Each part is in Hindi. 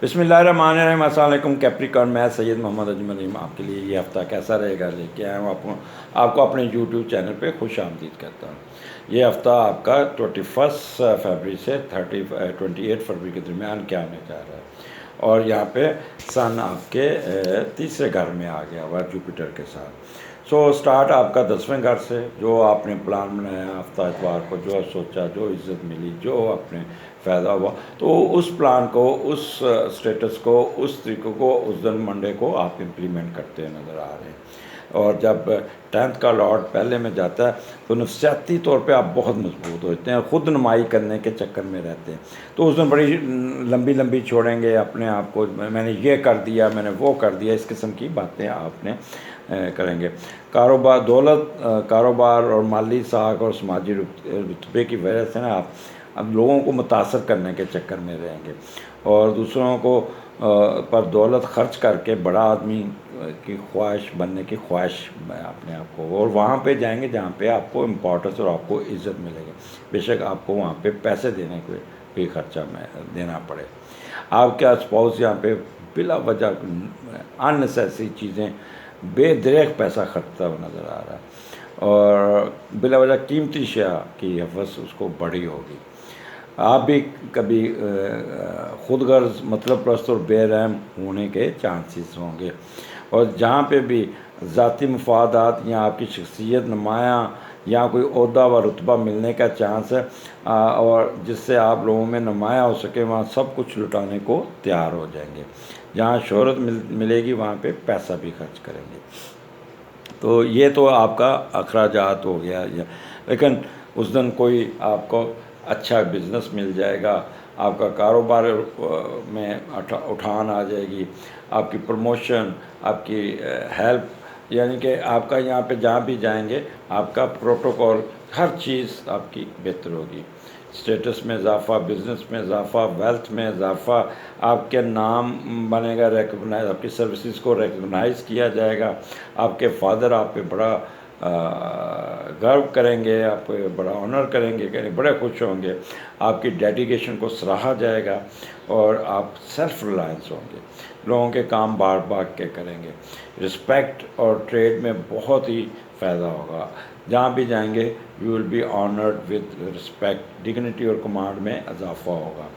बिस्मिल्लाहिर्रहमानिर्रहीम। अस्सलाम वालेकुम कैप्रिकॉर्न। मैं सैयद मोहम्मद अजमल अलीम आपके लिए ये हफ़्ता कैसा रहेगा लेके आया हूँ। आपको अपने यूट्यूब चैनल पे खुश आमदीद करता हूँ। ये हफ़्ता आपका 21 फरवरी से 28 फरवरी के दरमियान क्या होने जा रहा है। और यहाँ पे सन आपके तीसरे घर में आ गया हुआ जुपिटर के साथ। स्टार्ट आपका 10वें घर से। जो आपने प्लान बनाया हफ्ता इतवार को, जो सोचा, जो इज़्ज़त मिली, जो अपने फ़ायदा हुआ, तो उस प्लान को, उस स्टेटस को, उस तरीक़े को उस दिन मंडे को आप इम्प्लीमेंट करते नज़र आ रहे हैं। और जब 10th का लॉर्ड पहले में जाता है तो नफसियाती तौर पे आप बहुत मजबूत होते हैं, ख़ुद नुमाई करने के चक्कर में रहते हैं। तो उस दिन बड़ी लंबी लंबी छोड़ेंगे अपने आप को, मैंने ये कर दिया, मैंने वो कर दिया, इस किस्म की बातें आपने करेंगे। कारोबार, दौलत, कारोबार और माली साख और समाजी रुतबे की वजह से ना आप अब लोगों को मुतासर करने के चक्कर में रहेंगे और दूसरों को पर दौलत खर्च करके बड़ा आदमी की ख्वाहिश बनने की ख्वाहिश अपने आप को, और वहाँ पे जाएंगे जहाँ पे आपको इम्पोर्टेंस और आपको इज़्ज़त मिलेगी। बेशक आपको वहाँ पे पैसे देने के भी खर्चा में देना पड़े। आपका स्पाउस यहाँ पे बिला वजह अननेसेसरी चीज़ें बेदरेक पैसा खर्चता हुआ नज़र आ रहा है और बिला वजह कीमती अशिया की हवस उसको बड़ी होगी। आप भी कभी खुदगर्ज, मतलब परस्त और बेरहम होने के चांसेस होंगे और जहाँ पे भी ज़ाती मफादात या आपकी शख्सियत नुमाया या कोई ओहदा व रुतबा मिलने का चांस है और जिससे आप लोगों में नुमाया हो सके, वहाँ सब कुछ लुटाने को तैयार हो जाएंगे। जहाँ शोहरत मिलेगी वहाँ पे पैसा भी खर्च करेंगे। तो ये तो आपका अखराजात हो गया। लेकिन उस दिन कोई आपको अच्छा बिज़नेस मिल जाएगा, आपका कारोबार में उठान आ जाएगी, आपकी प्रमोशन, आपकी हेल्प, यानी कि आपका यहाँ पे जहाँ भी जाएंगे आपका प्रोटोकॉल, हर चीज़ आपकी बेहतर होगी। स्टेटस में इजाफ़ा, बिज़नेस में इजाफ़ा, वेल्थ में इजाफ़ा, आपके नाम बनेगा रिकग्नाइज, आपकी सर्विसेज को रिकग्नाइज़ किया जाएगा। आपके फादर आप पे बड़ा गर्व करेंगे, आप बड़ा ऑनर करेंगे, बड़े खुश होंगे। आपकी डेडिकेशन को सराहा जाएगा और आप सेल्फ रिलायंस होंगे, लोगों के काम बार बार के करेंगे। रिस्पेक्ट और ट्रेड में बहुत ही फ़ायदा होगा। जहाँ भी जाएंगे you will be honoured with respect, dignity और कमांड में इजाफा होगा।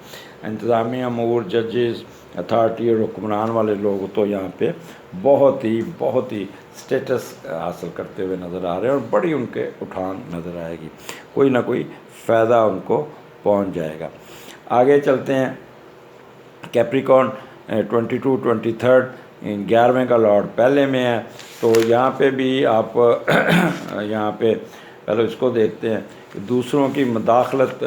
इंतज़ामी अमूर, जजेस, अथॉरिटी और हुक्मरान वाले लोग तो यहाँ पे बहुत ही स्टेटस हासिल करते हुए नज़र आ रहे हैं और बड़ी उनके उठान नज़र आएगी, कोई ना कोई फ़ायदा उनको पहुँच जाएगा। आगे चलते हैं। कैप्रिकॉर्न 22, 23 11वें का लॉर्ड पहले में है, तो यहाँ पे भी आप यहाँ पे पहले इसको देखते हैं कि दूसरों की मदाखलत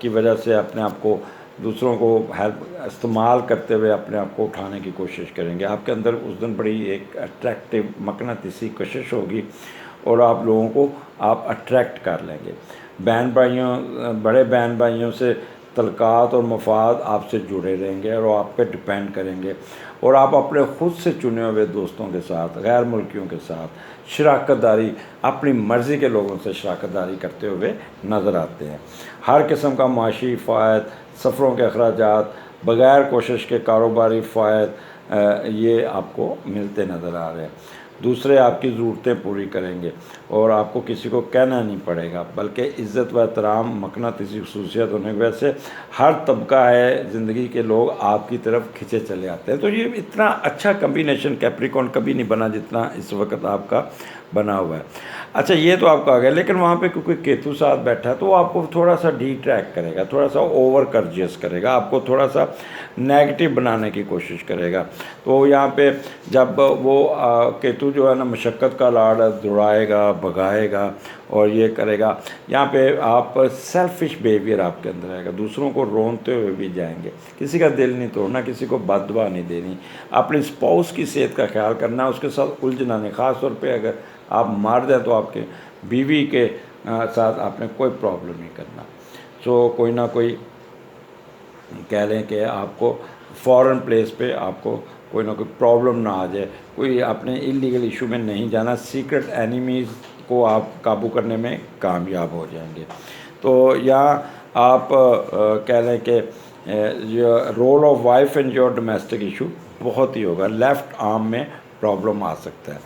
की वजह से अपने आप को, दूसरों को हेल्प इस्तेमाल करते हुए अपने आप को उठाने की कोशिश करेंगे। आपके अंदर उस दिन बड़ी एक अट्रैक्टिव मकनातीसी कोशिश होगी और आप लोगों को आप अट्रैक्ट कर लेंगे। बहन भाइयों, बड़े बहन भाइयों से तल्कात और मफाद आपसे जुड़े रहेंगे और आप पे डिपेंड करेंगे और आप अपने ख़ुद से चुने हुए दोस्तों के साथ, गैर मुल्कियों के साथ शराकत दारी, अपनी मर्ज़ी के लोगों से शराकत दारी करते हुए नज़र आते हैं। हर किस्म का माशी फ़ायद, सफ़रों के अखराजात, बग़ैर कोशिश के कारोबारी फ़ायद ये आपको मिलते नज़र आ रहे हैं। दूसरे आपकी ज़रूरतें पूरी करेंगे और आपको किसी को कहना नहीं पड़ेगा, बल्कि इज़्ज़त व एहतराम मकनातीसी ख़ुसूसियत होने की वजह से हर तबका है ज़िंदगी के लोग आपकी तरफ खिंचे चले आते हैं। तो ये इतना अच्छा कम्बिनेशन कैप्रिकॉर्न कभी नहीं बना जितना इस वक्त आपका बना हुआ है। अच्छा, ये तो आपका आ गया, लेकिन वहाँ पे कोई केतु साथ बैठा है तो वो आपको थोड़ा सा डिट्रैक्ट करेगा, थोड़ा सा ओवर कर्जियस करेगा, आपको थोड़ा सा नेगेटिव बनाने की कोशिश करेगा। तो यहाँ पे जब वो केतु जो है ना मशक्क़त का लाड़ दौड़ाएगा, भगाएगा और ये करेगा, यहाँ पे आप सेल्फिश बिहेवियर आपके अंदर आएगा, दूसरों को रोनते हुए भी जाएंगे, किसी का दिल नहीं तोड़ना, किसी को बददुआ नहीं देनी, अपनी स्पाउस की सेहत का ख्याल करना, उसके साथ उलझना नहीं। ख़ास तौर पे अगर आप मार दें तो आपके बीवी के साथ आपने कोई प्रॉब्लम नहीं करना। सो कोई ना कोई कह लें कि आपको फॉरेन प्लेस पे आपको कोई ना कोई प्रॉब्लम ना आ जाए, कोई अपने इलीगल इशू में नहीं जाना, सीक्रेट एनिमीज़ को आप काबू करने में कामयाब हो जाएंगे। तो यहाँ आप कह लें कि जो role of wife in your domestic issue बहुत ही होगा, लेफ़्ट आर्म में प्रॉब्लम आ सकता है।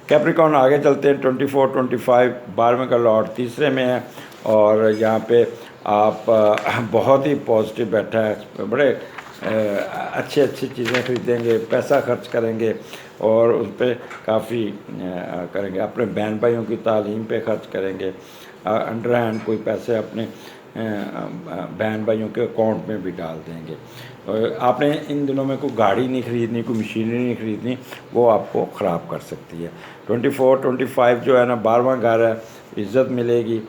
कैप्रिकॉर्न आगे चलते हैं, 24 25 12वें का लॉर्ड तीसरे में है और यहाँ पे आप बहुत ही पॉजिटिव बैठा है, बड़े अच्छी चीज़ें खरीदेंगे, पैसा खर्च करेंगे और उस पर काफ़ी करेंगे, अपने बहन भाइयों की तालीम पे खर्च करेंगे, अंडर हैंड कोई पैसे अपने बहन भाइयों के अकाउंट में भी डाल देंगे। और आपने इन दिनों में कोई गाड़ी नहीं खरीदनी, कोई मशीनरी नहीं खरीदनी, वो आपको ख़राब कर सकती है। 24 25 जो है ना 12वां घर है, इज़्ज़त मिलेगी,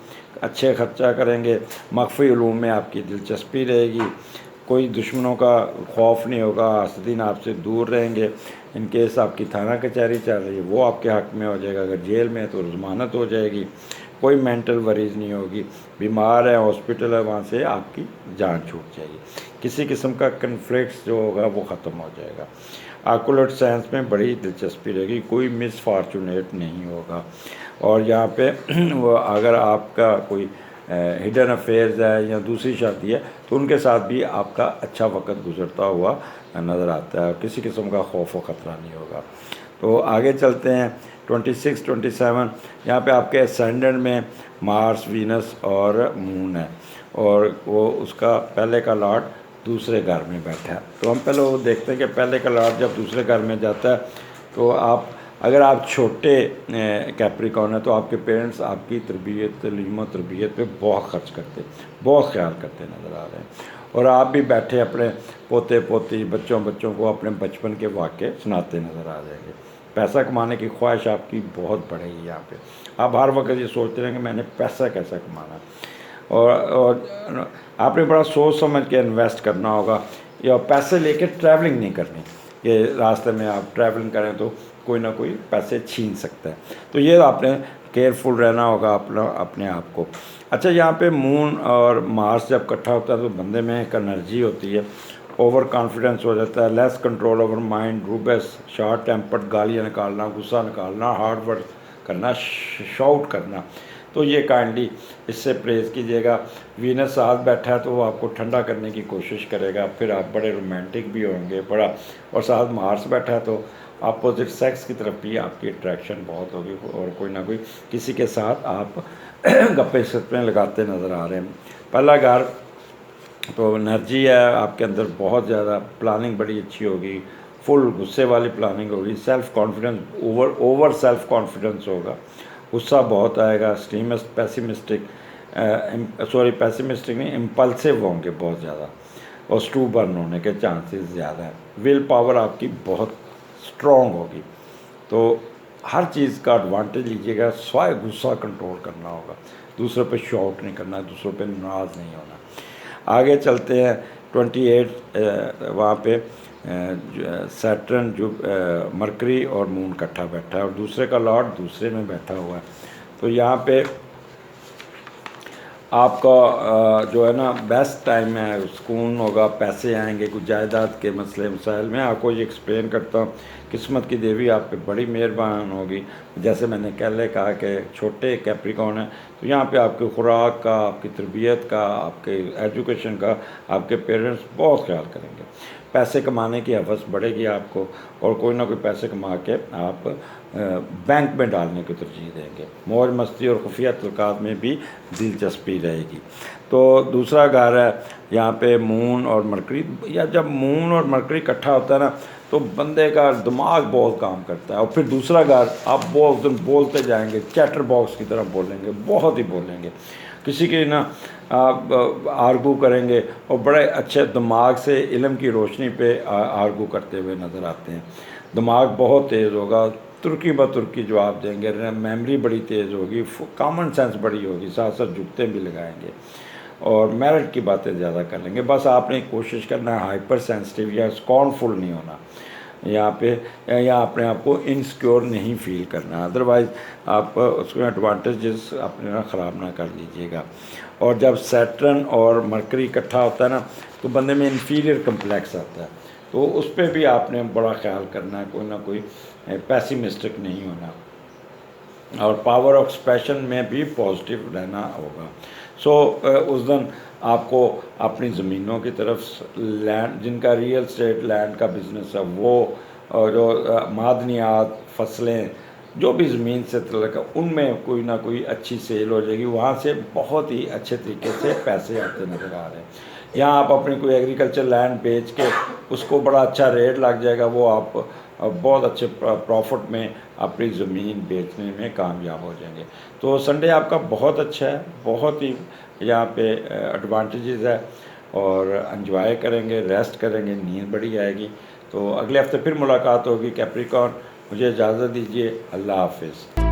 अच्छे खर्चा करेंगे, मख्फी उलूम में आपकी दिलचस्पी रहेगी, कोई दुश्मनों का खौफ नहीं होगा, हासदीन आपसे दूर रहेंगे। इन केस आपकी थाना कचहरी चल रही है वो आपके हक़ में हो जाएगा, अगर जेल में है तो ज़मानत हो जाएगी, कोई मेंटल वरीज नहीं होगी, बीमार है हॉस्पिटल है वहाँ से आपकी जान छूट जाएगी, किसी किस्म का कन्फ्लिक्ट जो होगा वो ख़त्म हो जाएगा। आकुलट साइंस में बड़ी दिलचस्पी रहेगी, कोई मिस फॉर्चुनेट नहीं होगा। और यहाँ पे वो अगर आपका कोई हिडन अफेयर्स है या दूसरी शादी है तो उनके साथ भी आपका अच्छा वक्त गुजरता हुआ नज़र आता है, किसी किस्म का खौफ व ख़तरा नहीं होगा। तो आगे चलते हैं 26 27, यहाँ पे आपके असेंडेंट में मार्स वीनस और मून है और वो उसका पहले का लॉर्ड दूसरे घर में बैठा है। तो हम पहले वो देखते हैं कि पहले का लॉर्ड जब दूसरे घर में जाता है तो अगर आप छोटे कैप्रिकॉर्न है तो आपके पेरेंट्स आपकी तरबियत तलीम और तरबियत पे बहुत खर्च करते, बहुत ख्याल करते नज़र आ रहे हैं, और आप भी बैठे अपने पोते पोती बच्चों को अपने बचपन के वाक़े सुनाते नज़र आ जाएंगे। पैसा कमाने की ख्वाहिश आपकी बहुत बढ़ेगी, यहाँ पे आप हर वक्त ये सोचते रहेंगे मैंने पैसा कैसा कमाना, और आपने बड़ा सोच समझ के इन्वेस्ट करना होगा, या पैसे लेके ट्रैवलिंग नहीं करनी, ये रास्ते में आप ट्रैवलिंग करें तो कोई ना कोई पैसे छीन सकता है, तो ये आपने केयरफुल रहना होगा अपने आप को। अच्छा, यहाँ पे मून और मार्स जब इकट्ठा होता है तो बंदे में एक एनर्जी होती है, ओवर कॉन्फिडेंस हो जाता है, लेस कंट्रोल ओवर माइंड, रूबेस, शॉर्ट टेम्पर्ड, गालियाँ निकालना, गुस्सा निकालना, हार्ड वर्क करना, शाउट करना, तो ये काइंडली इससे प्रेज़ कीजिएगा। वीनस साथ बैठा है तो वो आपको ठंडा करने की कोशिश करेगा, फिर आप बड़े रोमांटिक भी होंगे बड़ा, और साथ मार्स बैठा है तो अपोजिट सेक्स की तरफ भी आपकी अट्रैक्शन बहुत होगी और कोई ना कोई किसी के साथ आप गप्पे सप्पे लगाते नज़र आ रहे हैं। पहला घर तो एनर्जी है आपके अंदर बहुत ज़्यादा, प्लानिंग बड़ी अच्छी होगी, फुल गुस्से वाली प्लानिंग होगी, self confidence over self confidence होगा, गुस्सा बहुत आएगा, पैसिमिस्टिक नहीं, इम्पल्सिव होंगे बहुत ज़्यादा, और स्टू बर्न होने के चांसेस ज़्यादा हैं। विल पावर आपकी बहुत स्ट्रॉन्ग होगी, तो हर चीज़ का एडवांटेज लीजिएगा, स्वाय गुस्सा कंट्रोल करना होगा, दूसरों पे शॉट नहीं करना, दूसरों पे नाराज़ नहीं होना। आगे चलते हैं 28, वहाँ पे सैटर्न जो मरकरी और मून इकट्ठा बैठा है और दूसरे का लॉर्ड दूसरे में बैठा हुआ है, तो यहाँ पे आपका जो है ना बेस्ट टाइम है, सुकून होगा, पैसे आएंगे, कुछ जायदाद के मसले मसाइल में आपको ये एक्सप्लेन करता हूँ। किस्मत की देवी आप पे बड़ी मेहरबान होगी, जैसे मैंने पहले कहा कि छोटे कैप्रिकॉर्न है तो यहाँ पे आपकी खुराक का, आपकी तरबियत का, आपके एजुकेशन का आपके पेरेंट्स बहुत ख्याल करेंगे, पैसे कमाने की हवस बढ़ेगी आपको, और कोई ना कोई पैसे कमा के आप बैंक में डालने की तरजीह देंगे, मौज मस्ती और खुफिया तलकात में भी दिलचस्पी रहेगी। तो दूसरा घर है यहाँ पे मून और मरकरी, या जब मून और मरकरी इकट्ठा होता है ना तो बंदे का दिमाग बहुत काम करता है, और फिर दूसरा घर आप बहुत बोलते जाएंगे, चैटर बॉक्स की तरह बोलेंगे, बहुत ही बोलेंगे, किसी के ना आप आर्गू करेंगे और बड़े अच्छे दिमाग से इल्म की रोशनी पे आर्गू करते हुए नज़र आते हैं, दिमाग बहुत तेज़ होगा, तुर्की ब तुर्की जवाब देंगे, मेमोरी बड़ी तेज़ होगी, कॉमन सेंस बड़ी होगी, साथ साथ जुगते भी लगाएंगे और मेरिट की बातें ज़्यादा कर लेंगे। बस आपने कोशिश करना है हाइपर सेंसिटिव या स्कॉर्नफुल नहीं होना यहाँ पे, या अपने आप को इनसिक्योर नहीं फील करना, अदरवाइज़ आप उसको एडवांटेजेस अपने ना ख़राब ना कर लीजिएगा। और जब सैटर्न और मरकरी इकट्ठा होता है ना तो बंदे में इन्फीरियर कम्प्लेक्स आता है, तो उस पर भी आपने बड़ा ख्याल करना है, कोई ना कोई पैसिमिस्टिक नहीं होना, और पावर ऑफ एक्सप्रेशन में भी पॉजिटिव रहना होगा। सो उस दिन आपको अपनी ज़मीनों की तरफ लैंड, जिनका रियल स्टेट लैंड का बिज़नेस है वो, और जो मादनियात फसलें जो भी ज़मीन से तल्लुक़ है उनमें कोई ना कोई अच्छी सेल हो जाएगी। वहाँ से बहुत ही अच्छे तरीके से पैसे आते नज़र आ रहे हैं। यहाँ आप अपनी कोई एग्रीकल्चर लैंड बेच के उसको बड़ा अच्छा रेट लग जाएगा, वो आप बहुत अच्छे प्रॉफिट में अपनी ज़मीन बेचने में कामयाब हो जाएंगे। तो संडे आपका बहुत अच्छा है, बहुत ही यहाँ पे एडवांटेजेस है, और एंजॉय करेंगे, रेस्ट करेंगे, नींद बड़ी आएगी। तो अगले हफ्ते फिर मुलाकात होगी कैप्रिकॉर्न। मुझे इजाज़त दीजिए, अल्लाह हाफिज़।